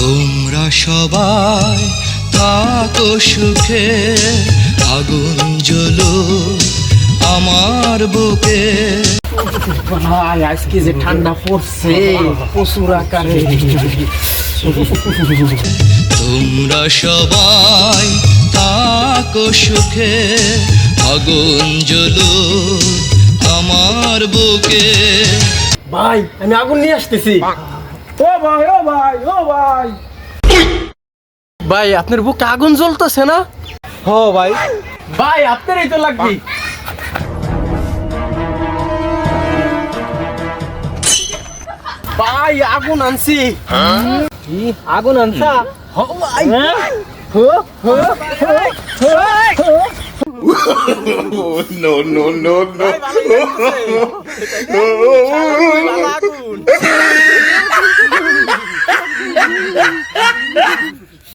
তোমরা সবাই থাকো সুখে, আগুন জ্বলো আমার বুকে। ভাই আজকে যে ঠান্ডা পড়ছে প্রচুর আকারে। তোমরা সবাই থাকো সুখে, আগুন জ্বলো আমার বুকে। ভাই আমি আগুন নিয়ে আসতেছি। ও ভাই ও ভাই ও ভাই, ভাই আপনার বুকে আগুন জ্বলতেছে না? হ ভাই। ভাই আপনারই তো লাগবে। ভাই আগুন আনছি। কি আগুন আনছা? হ ভাই। হো হো হো। No, no, no, no. আগুন